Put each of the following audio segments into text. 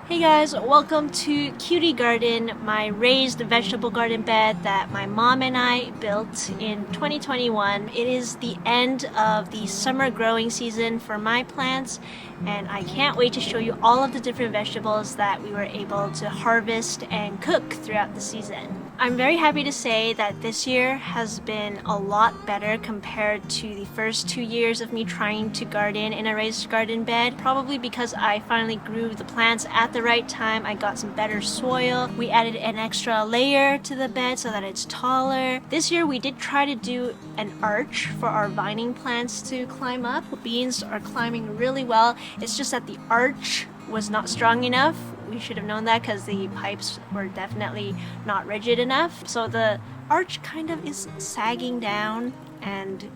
Hey guys, welcome to Cutie Garden, my raised vegetable garden bed that my mom and I built in 2021. It is the end of the summer growing season for my plants, and I can't wait to show you all of the different vegetables that we were able to harvest and cook throughout the season. I'm very happy to say that this year has been a lot better compared to the first 2 years of me trying to garden in a raised garden bed, probably because I finally grew the plants at the right time. I got some better soil. We added an extra layer to the bed so that it's taller. This year we did try to do an arch for our vining plants to climb up. Beans are climbing really well. It's just that the arch was not strong enough. We should have known that because the pipes were definitely not rigid enough. So the arch kind of is sagging down and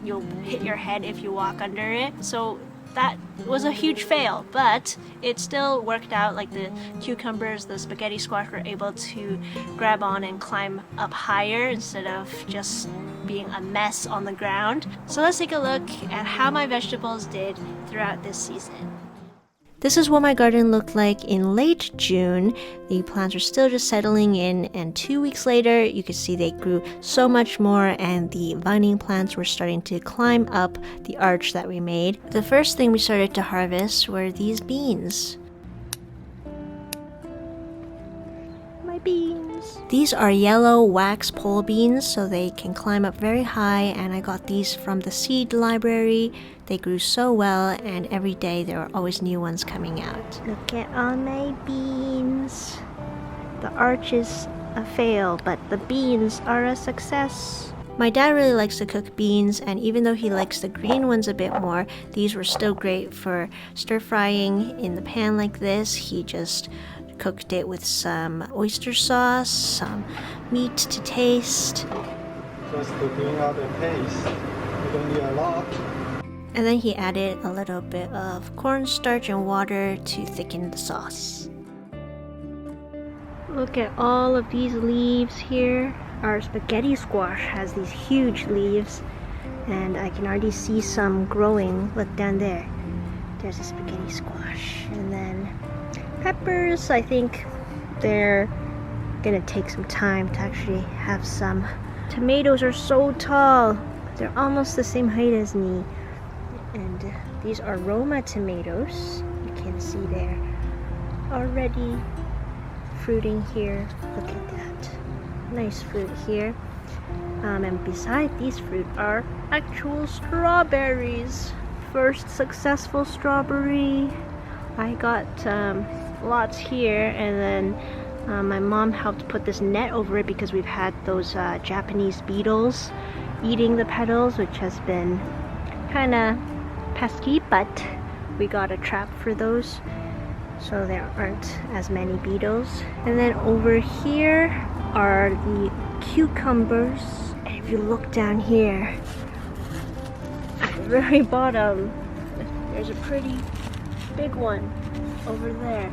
you'll hit your head if you walk under it. So that was a huge fail, but it still worked out. Like the cucumbers, the spaghetti squash were able to grab on and climb up higher instead of just being a mess on the ground. So let's take a look at how my vegetables did throughout this season. This is what my garden looked like in late June. The plants are still just settling in, and 2 weeks later you could see they grew so much more and the vining plants were starting to climb up the arch that we made. The first thing we started to harvest were these beans. My beans. These are yellow wax pole beans, so they can climb up very high, and I got these from the seed library. They grew so well, and every day there are always new ones coming out. Look at all my beans. The arch is a fail, but the beans are a success. My dad really likes to cook beans, and even though he likes the green ones a bit more, these were still great for stir frying in the pan like this. He just cooked it with some oyster sauce, some meat to taste. Just to bring out the taste, you don't need a lot. And then he added a little bit of cornstarch and water to thicken the sauce. Look at all of these leaves here. Our spaghetti squash has these huge leaves, and I can already see some growing. Look down there. There's a spaghetti squash. And then peppers, I think they're gonna take some time to actually have some. Tomatoes are so tall. They're almost the same height as me. And these are Roma tomatoes. You can see they're already fruiting here. Look at that. Nice fruit here. And beside these fruit are actual strawberries. First successful strawberry. I got lots here, and then my mom helped put this net over it because we've had those Japanese beetles eating the petals, which has been kind of pesky, but we got a trap for those so there aren't as many beetles. And then over here are the cucumbers, and if you look down here at the very bottom, there's a pretty big one over there.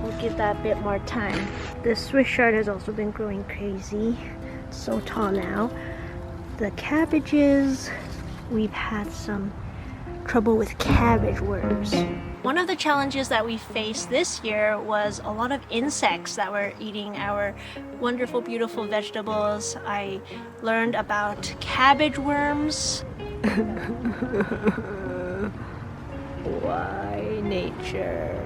We'll give that a bit more time. The Swiss chard has also been growing crazy. It's so tall now. The cabbages, we've had some trouble with cabbage worms. One of the challenges that we faced this year was a lot of insects that were eating our wonderful, beautiful vegetables. I learned about cabbage worms. Why, nature?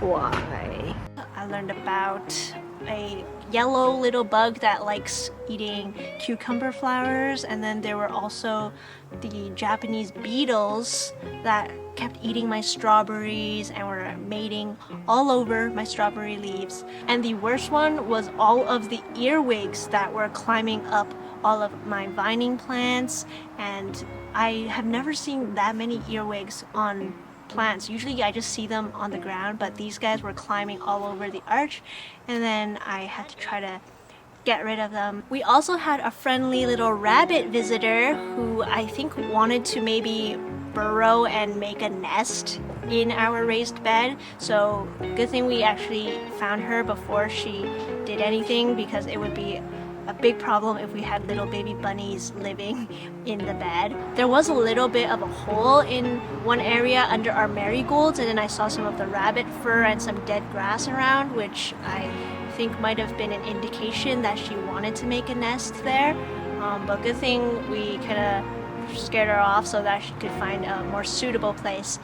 Why? I learned about a yellow little bug that likes eating cucumber flowers, and then there were also the Japanese beetles that kept eating my strawberries and were mating all over my strawberry leaves. And the worst one was all of the earwigs that were climbing up all of my vining plants, and I have never seen that many earwigs on plants. Usually I just see them on the ground, but these guys were climbing all over the arch, and then I had to try to get rid of them. We also had a friendly little rabbit visitor who I think wanted to maybe burrow and make a nest in our raised bed. So good thing we actually found her before she did anything, because it would be a big problem if we had little baby bunnies living in the bed. There was a little bit of a hole in one area under our marigolds, and then I saw some of the rabbit fur and some dead grass around, which I think might have been an indication that she wanted to make a nest there. But good thing we kind of scared her off so that she could find a more suitable place.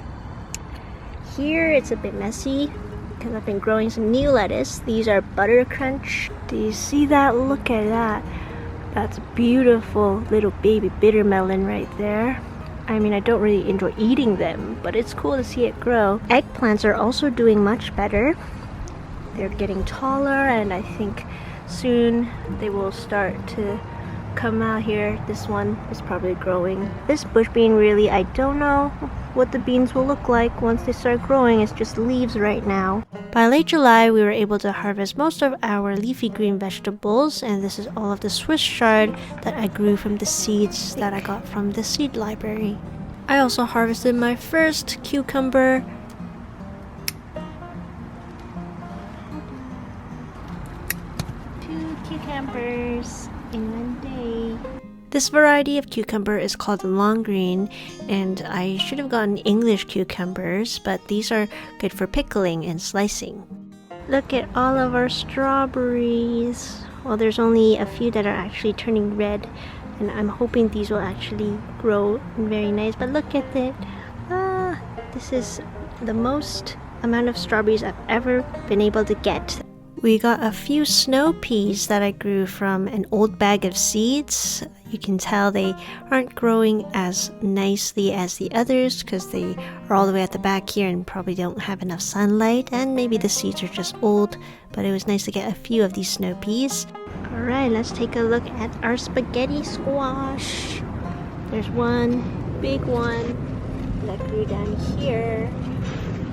Here it's a bit messy because I've been growing some new lettuce. These are Butter Crunch. Do you see that? Look at that. That's a beautiful little baby bitter melon right there. I mean, I don't really enjoy eating them, but it's cool to see it grow. Eggplants are also doing much better. They're getting taller, and I think soon they will start to come out here. This one is probably growing. This bush bean, really, I don't know what the beans will look like once they start growing. It's just leaves right now. By late July, we were able to harvest most of our leafy green vegetables, and this is all of the Swiss chard that I grew from the seeds that I got from the seed library. I also harvested my first cucumber. Two cucumbers in one day. This variety of cucumber is called long green, and I should have gotten English cucumbers, but these are good for pickling and slicing. Look at all of our strawberries. Well, there's only a few that are actually turning red, and I'm hoping these will actually grow very nice. But look at it. This is the most amount of strawberries I've ever been able to get. We got a few snow peas that I grew from an old bag of seeds. You can tell they aren't growing as nicely as the others because they are all the way at the back here and probably don't have enough sunlight, and maybe the seeds are just old, but it was nice to get a few of these snow peas. Alright, let's take a look at our spaghetti squash. There's one big one that grew down here.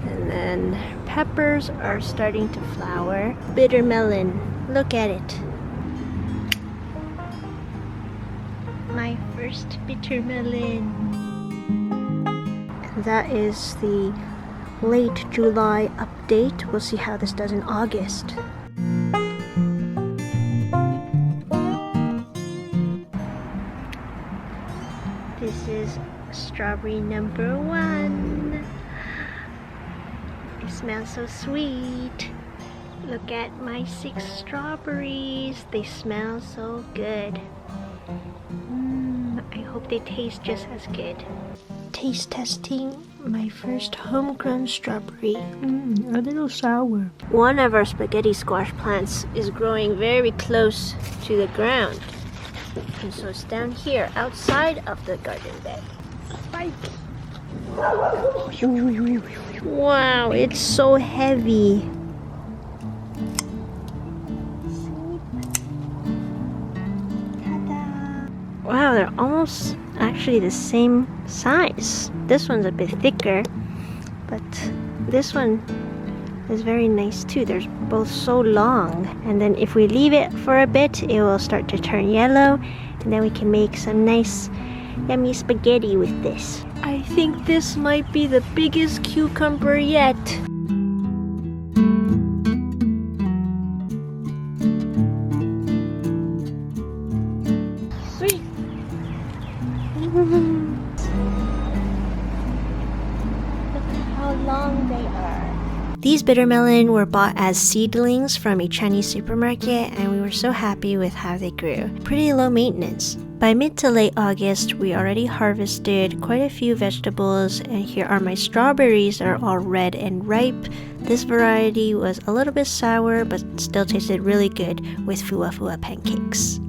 And then peppers are starting to flower. Bitter melon, look at it. My first bitter melon. And that is the late July update. We'll see how this does in August. This is strawberry number 1. It smells so sweet. Look at my 6 strawberries. They smell so good. I hope they taste just as good. Taste testing my first homegrown strawberry. A little sour. One of our spaghetti squash plants is growing very close to the ground. And so it's down here outside of the garden bed. Spike. Wow, it's so heavy. Wow, they're almost actually the same size. This one's a bit thicker, but this one is very nice too. They're both so long. And then if we leave it for a bit, it will start to turn yellow, and then we can make some nice yummy spaghetti with this. I think this might be the biggest cucumber yet. Sweet. Look at how long they are. These bitter melon were bought as seedlings from a Chinese supermarket, and we were so happy with how they grew. Pretty low maintenance. By mid to late August, we already harvested quite a few vegetables, and here are my strawberries that are all red and ripe. This variety was a little bit sour, but still tasted really good with fua fua pancakes.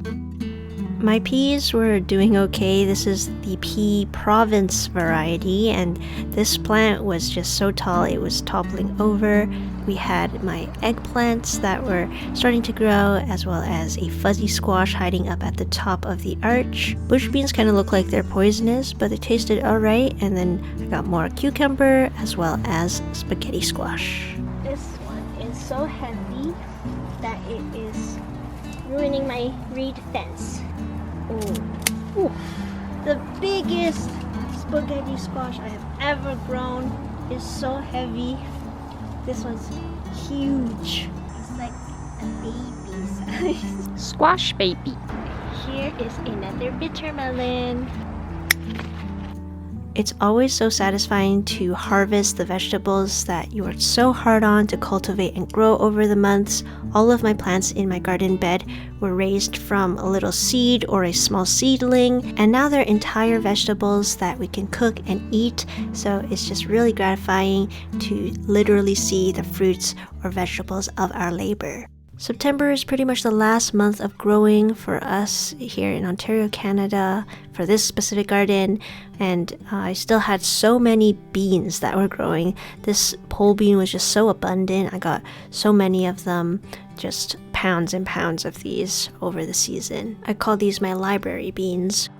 My peas were doing okay. This is the pea Provence variety, and this plant was just so tall it was toppling over. We had my eggplants that were starting to grow, as well as a fuzzy squash hiding up at the top of the arch. Bush beans kind of look like they're poisonous, but they tasted alright, and then I got more cucumber as well as spaghetti squash. This one is so heavy that it is ruining my reed fence. Ooh. The biggest spaghetti squash I have ever grown is so heavy. This one's huge. It's like a baby Squash baby. Here is another bitter melon. It's always so satisfying to harvest the vegetables that you worked so hard on to cultivate and grow over the months. All of my plants in my garden bed were raised from a little seed or a small seedling, and now they're entire vegetables that we can cook and eat. So it's just really gratifying to literally see the fruits or vegetables of our labor. September is pretty much the last month of growing for us here in Ontario, Canada, for this specific garden, and I still had so many beans that were growing. This pole bean was just so abundant. I got so many of them, just pounds and pounds of these over the season. I call these my library beans.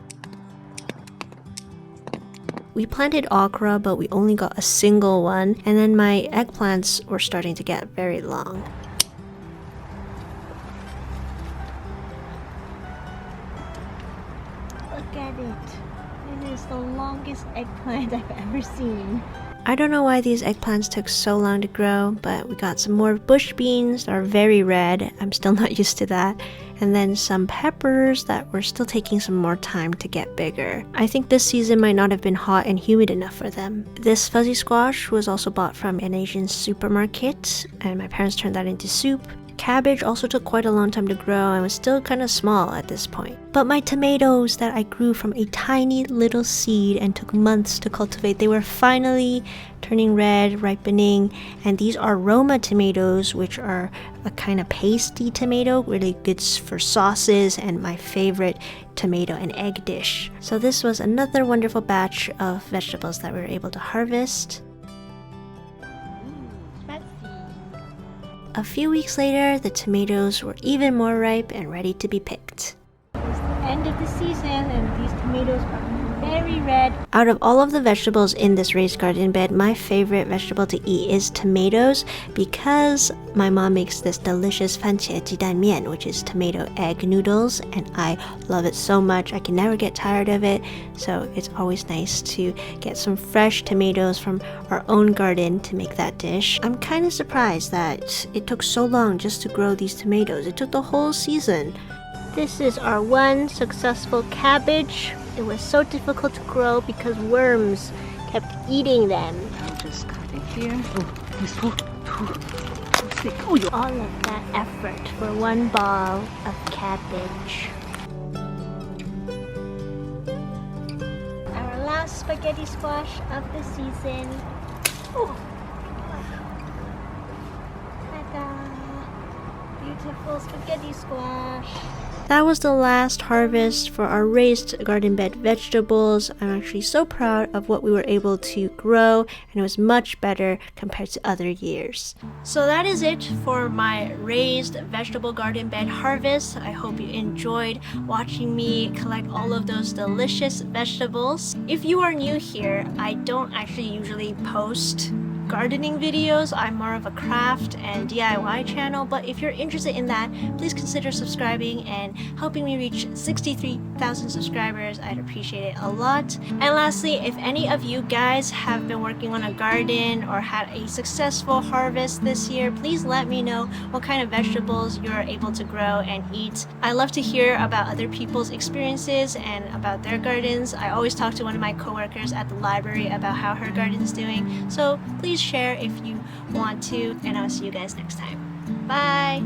We planted okra, but we only got a single one, and then my eggplants were starting to get very long. Look at it. It is the longest eggplant I've ever seen. I don't know why these eggplants took so long to grow, but we got some more bush beans that are very red. I'm still not used to that. And then some peppers that were still taking some more time to get bigger. I think this season might not have been hot and humid enough for them. This fuzzy squash was also bought from an Asian supermarket, and my parents turned that into soup. Cabbage also took quite a long time to grow and was still kind of small at this point. But my tomatoes that I grew from a tiny little seed and took months to cultivate, they were finally turning red, ripening, and these are Roma tomatoes, which are a kind of pasty tomato, really good for sauces, and my favorite tomato and egg dish. So this was another wonderful batch of vegetables that we were able to harvest. A few weeks later, the tomatoes were even more ripe and ready to be picked. It's the end of the season and these tomatoes are very red. Out of all of the vegetables in this raised garden bed, my favorite vegetable to eat is tomatoes because my mom makes this delicious 番茄鸡蛋面, which is tomato egg noodles, and I love it so much. I can never get tired of it, so it's always nice to get some fresh tomatoes from our own garden to make that dish. I'm kind of surprised that it took so long just to grow these tomatoes. It took the whole season. This is our one successful cabbage. It was so difficult to grow because worms kept eating them. I'll just cut it here. All of that effort for one ball of cabbage. Our last spaghetti squash of the season. Oh. Ta-da! Beautiful spaghetti squash. That was the last harvest for our raised garden bed vegetables. I'm actually so proud of what we were able to grow, and it was much better compared to other years. So that is it for my raised vegetable garden bed harvest. I hope you enjoyed watching me collect all of those delicious vegetables. If you are new here, I don't actually usually post gardening videos. I'm more of a craft and DIY channel, but if you're interested in that, please consider subscribing and helping me reach 63,000 subscribers. I'd appreciate it a lot. And lastly, if any of you guys have been working on a garden or had a successful harvest this year, please let me know what kind of vegetables you're able to grow and eat. I love to hear about other people's experiences and about their gardens. I always talk to one of my coworkers at the library about how her garden's doing, so please share if you want to, and I'll see you guys next time. Bye!